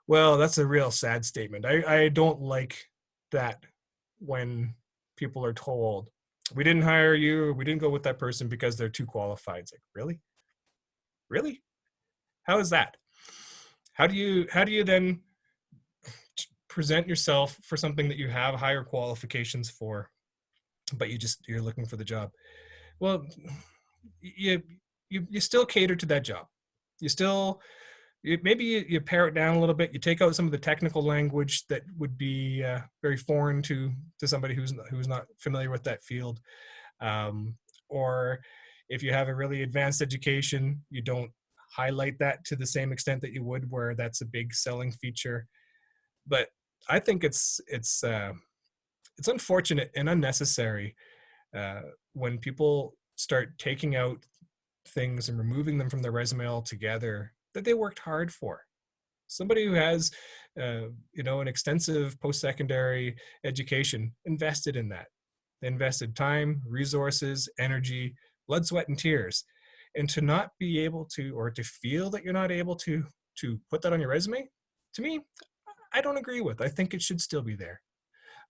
well, that's a real sad statement. I don't like that when people are told, we didn't hire you, or we didn't go with that person because they're too qualified. It's like, really? Really? How is that? How do you then present yourself for something that you have higher qualifications for, but you're looking for the job? Well, you still cater to that job. You still maybe you pare it down a little bit. You take out some of the technical language that would be very foreign to somebody who's not familiar with that field. Or if you have a really advanced education, you don't highlight that to the same extent that you would where that's a big selling feature. But I think it's unfortunate and unnecessary when people start taking out things and removing them from their resume altogether that they worked hard for. Somebody who has, an extensive post-secondary education invested in that. They invested time, resources, energy, blood, sweat, and tears. And to not be able to, or to feel that you're not able to put that on your resume, to me, I don't agree with. I think it should still be there,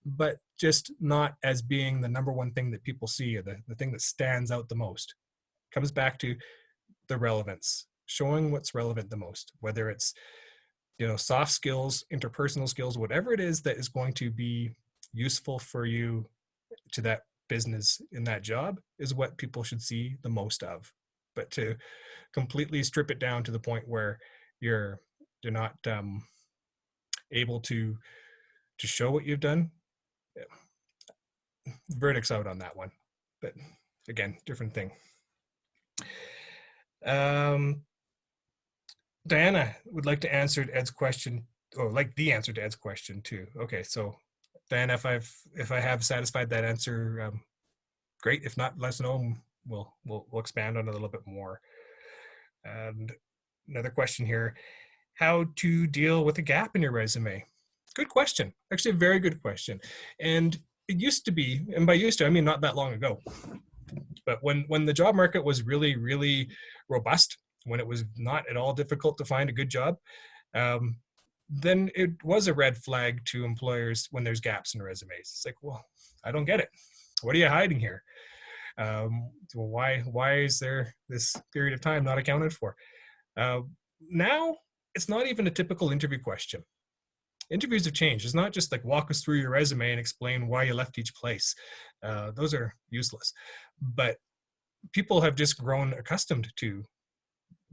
but just not as being the number one thing that people see or the thing that stands out the most. Comes back to the relevance, showing what's relevant the most, whether it's soft skills, interpersonal skills, whatever it is that is going to be useful for you to that business in that job is what people should see the most of. But to completely strip it down to the point where you're not able to show what you've done, verdict's out on that one. But again, different thing. Diana would like to answer Ed's question, or like the answer to Ed's question too. Okay, so Diana, if I have satisfied that answer, great. If not, let us know. And we'll expand on it a little bit more. And another question here: how to deal with a gap in your resume? Good question. Actually, a very good question. And it used to be, and by used to I mean not that long ago, but when the job market was really, really robust, when it was not at all difficult to find a good job, then it was a red flag to employers when there's gaps in resumes. It's like, well, I don't get it. What are you hiding here? Well, why is there this period of time not accounted for? Now, it's not even a typical interview question. Interviews have changed. It's not just like walk us through your resume and explain why you left each place. Those are useless. But people have just grown accustomed to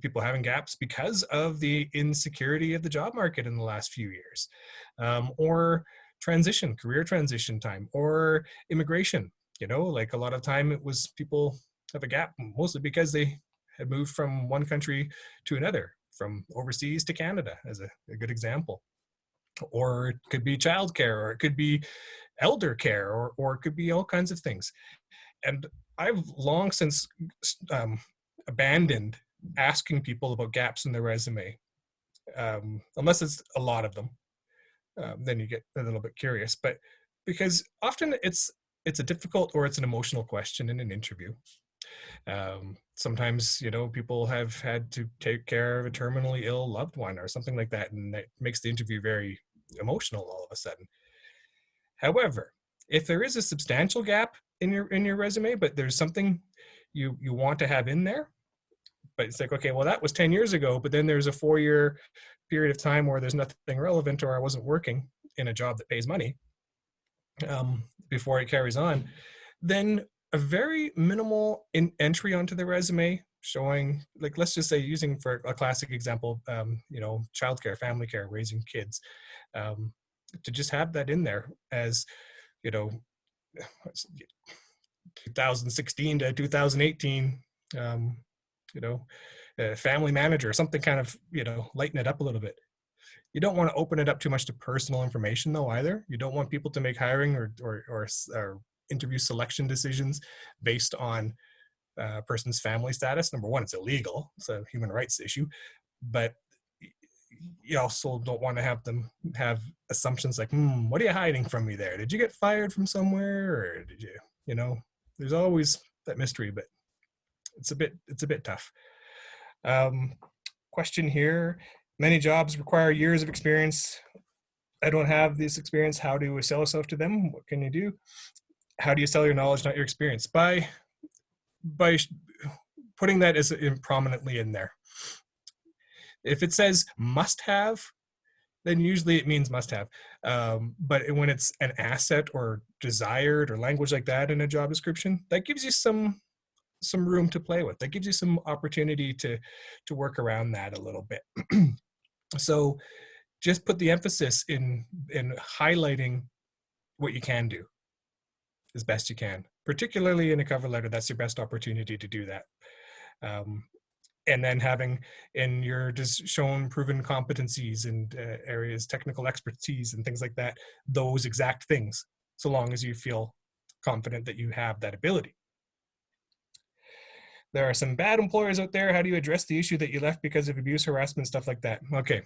people having gaps because of the insecurity of the job market in the last few years, or career transition time, or immigration. Like a lot of time it was people have a gap mostly because they had moved from one country to another, from overseas to Canada as a good example. Or it could be childcare, or it could be elder care, or it could be all kinds of things. And I've long since abandoned asking people about gaps in their resume, unless it's a lot of them. Then you get a little bit curious. But because often it's a difficult or it's an emotional question in an interview. Sometimes, people have had to take care of a terminally ill loved one or something like that, and that makes the interview very emotional all of a sudden. However, if there is a substantial gap in your resume, but there's something you want to have in there, but it's like, okay, well, that was 10 years ago, but then there's a 4-year period of time where there's nothing relevant, or I wasn't working in a job that pays money before it carries on, then a very minimal entry onto the resume showing, like, let's just say, using for a classic example, childcare, family care, raising kids, to just have that in there as, 2016 to 2018, family manager, something kind of, lighten it up a little bit. You don't want to open it up too much to personal information though either. You don't want people to make hiring or interview selection decisions based on a person's family status. Number one, it's illegal. It's a human rights issue. But you also don't want to have them have assumptions like, what are you hiding from me there? Did you get fired from somewhere? Or did you, there's always that mystery, but it's a bit tough. Question here: many jobs require years of experience. I don't have this experience. How do you sell yourself to them? What can you do? How do you sell your knowledge, not your experience? By putting that as prominently in there. If it says must have, then usually it means must have. But when it's an asset or desired or language like that in a job description, that gives you some room to play with. That gives you some opportunity to work around that a little bit. So just put the emphasis in highlighting what you can do as best you can, particularly in a cover letter. That's your best opportunity to do that. And then having in your just shown proven competencies and areas, technical expertise and things like that, those exact things, so long as you feel confident that you have that ability. There are some bad employers out there. How do you address the issue that you left because of abuse, harassment, stuff like that? Okay,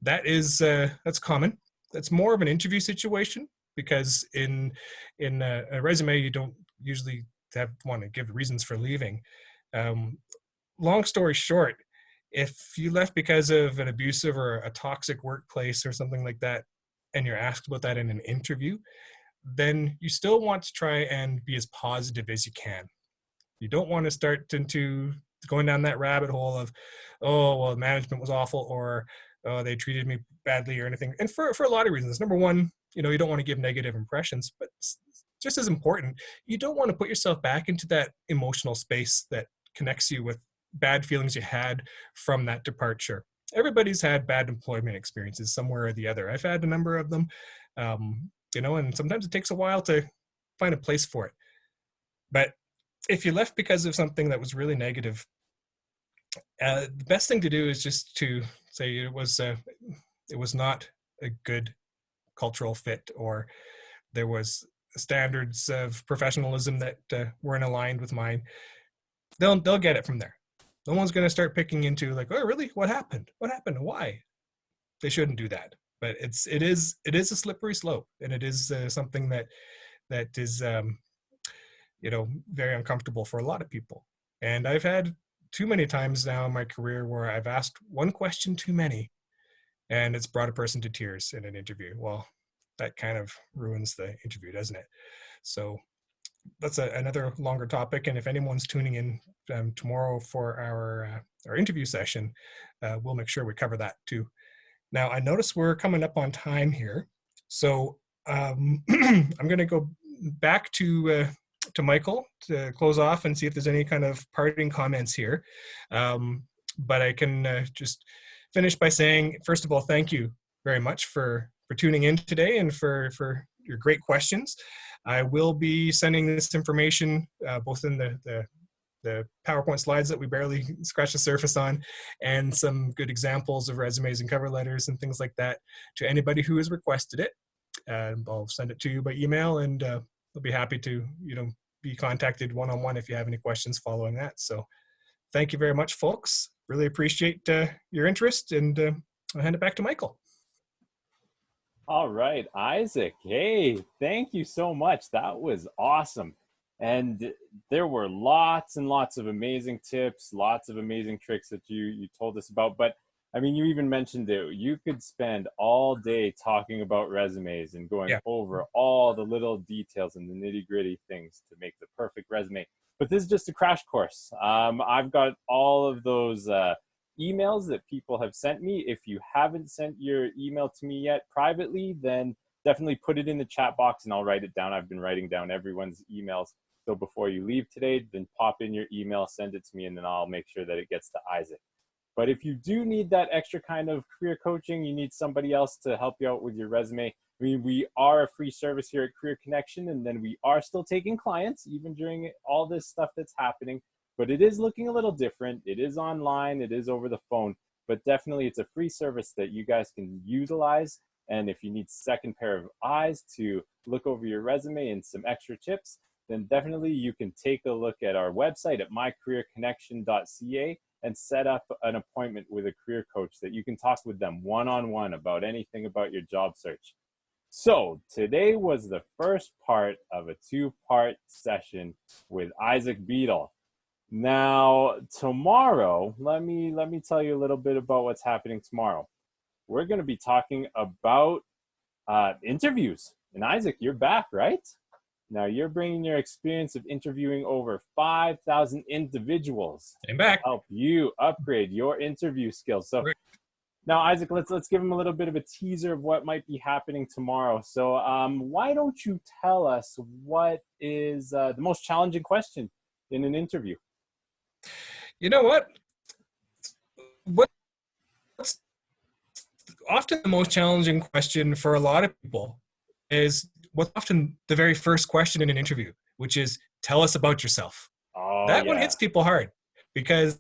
that's common. That's more of an interview situation, because in a resume you don't usually want to give reasons for leaving. Long story short, if you left because of an abusive or a toxic workplace or something like that, and you're asked about that in an interview, then you still want to try and be as positive as you can. You don't want to start into going down that rabbit hole of, oh, well, management was awful, or oh, they treated me badly, or anything. And for a lot of reasons. Number one, you don't want to give negative impressions, but just as important, you don't want to put yourself back into that emotional space that connects you with bad feelings you had from that departure. Everybody's had bad employment experiences somewhere or the other. I've had a number of them, and sometimes it takes a while to find a place for it. But if you left because of something that was really negative, the best thing to do is just to say it was not a good cultural fit, or there was standards of professionalism that weren't aligned with mine. They'll get it from there. No one's going to start picking into like, oh, really? What happened? What happened? Why? They shouldn't do that. But it is a slippery slope, and it is something that is very uncomfortable for a lot of people. And I've had too many times now in my career where I've asked one question too many, and it's brought a person to tears in an interview. Well, that kind of ruins the interview, doesn't it? So that's another longer topic. And if anyone's tuning in tomorrow for our interview session, we'll make sure we cover that too. Now, I notice we're coming up on time here, so I'm going to go back to Michael to close off and see if there's any kind of parting comments here. But I can just finish by saying, first of all, thank you very much for tuning in today and for your great questions. I will be sending this information both in the PowerPoint slides that we barely scratched the surface on, and some good examples of resumes and cover letters and things like that to anybody who has requested it. I'll send it to you by email, and I'll be happy to be contacted one-on-one if you have any questions following that. So thank you very much, folks. Really appreciate your interest, and I'll hand it back to Michael. All right, Isaac. Hey, thank you so much. That was awesome. And there were lots and lots of amazing tips, lots of amazing tricks that you told us about. But I mean, you even mentioned it. You could spend all day talking about resumes and going over all the little details and the nitty-gritty things to make the perfect resume. But this is just a crash course. I've got all of those emails that people have sent me. If you haven't sent your email to me yet privately, then definitely put it in the chat box and I'll write it down. I've been writing down everyone's emails. So before you leave today, then pop in your email, send it to me, and then I'll make sure that it gets to Isaac. But if you do need that extra kind of career coaching, you need somebody else to help you out with your resume. I mean, we are a free service here at Career Connection, and then we are still taking clients, even during all this stuff that's happening. But it is looking a little different. It is online, it is over the phone, but definitely it's a free service that you guys can utilize. And if you need second pair of eyes to look over your resume and some extra tips, then definitely you can take a look at our website at mycareerconnection.ca and set up an appointment with a career coach that you can talk with them one-on-one about anything about your job search. So today was the first part of a two-part session with Isaac Beadle. Now, tomorrow, let me tell you a little bit about what's happening tomorrow. We're going to be talking about interviews. And Isaac, you're back, right? Now, you're bringing your experience of interviewing over 5,000 individuals. I'm back. To help you upgrade your interview skills. So now, Isaac, let's give him a little bit of a teaser of what might be happening tomorrow. So why don't you tell us what is the most challenging question in an interview? You know what? What's often the most challenging question for a lot of people is what's often the very first question in an interview, which is, tell us about yourself. Oh, That one yeah. hits people hard because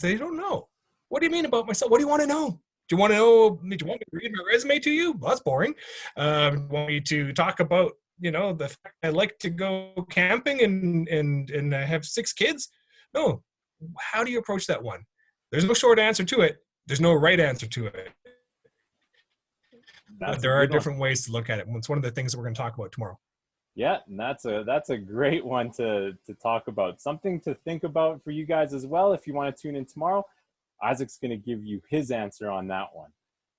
they don't know. What do you mean about myself? What do you want to know? Do you want to know? Do you want me to read my resume to you? Well, that's boring. Do you want me to talk about, the fact I like to go camping and I have 6 kids? No. How do you approach that one? There's no short answer to it. There's no right answer to it. But That's a there are good one. different ways to look at it. It's one of the things that we're going to talk about tomorrow. Yeah, and that's a great one to talk about. Something to think about for you guys as well. If you want to tune in tomorrow, Isaac's going to give you his answer on that one.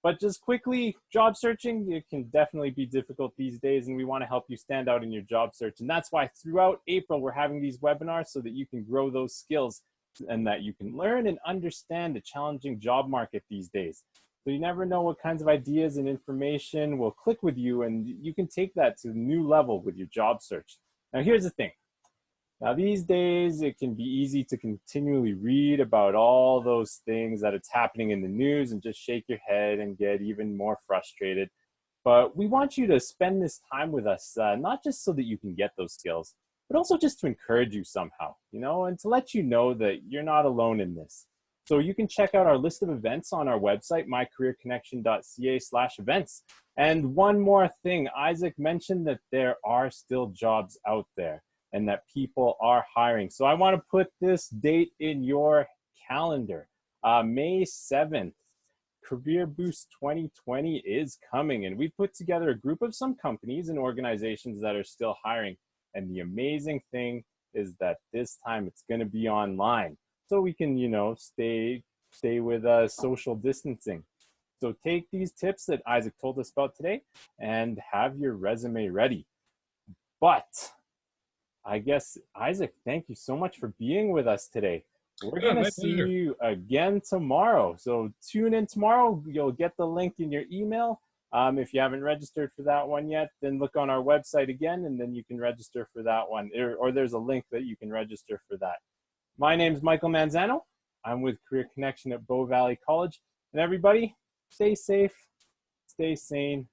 But just quickly, job searching, it can definitely be difficult these days, and we want to help you stand out in your job search. And that's why throughout April, we're having these webinars so that you can grow those skills and that you can learn and understand the challenging job market these days. So you never know what kinds of ideas and information will click with you, and you can take that to a new level with your job search. Now, here's the thing. Now, these days, it can be easy to continually read about all those things that it's happening in the news and just shake your head and get even more frustrated. But we want you to spend this time with us, not just so that you can get those skills, but also just to encourage you somehow, and to let you know that you're not alone in this. So you can check out our list of events on our website, mycareerconnection.ca/events. And one more thing, Isaac mentioned that there are still jobs out there and that people are hiring. So I want to put this date in your calendar. May 7th, Career Boost 2020 is coming. And we put together a group of some companies and organizations that are still hiring. And the amazing thing is that this time it's going to be online. So we can, stay with social distancing. So take these tips that Isaac told us about today and have your resume ready. But I guess, Isaac, thank you so much for being with us today. We're going to see you again tomorrow. So tune in tomorrow. You'll get the link in your email. If you haven't registered for that one yet, then look on our website again, and then you can register for that one. Or there's a link that you can register for that. My name is Michael Manzano. I'm with Career Connection at Bow Valley College. And everybody, stay safe, stay sane.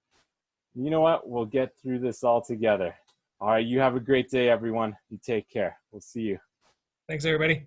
You know what? We'll get through this all together. All right, you have a great day, everyone. You take care. We'll see you. Thanks, everybody.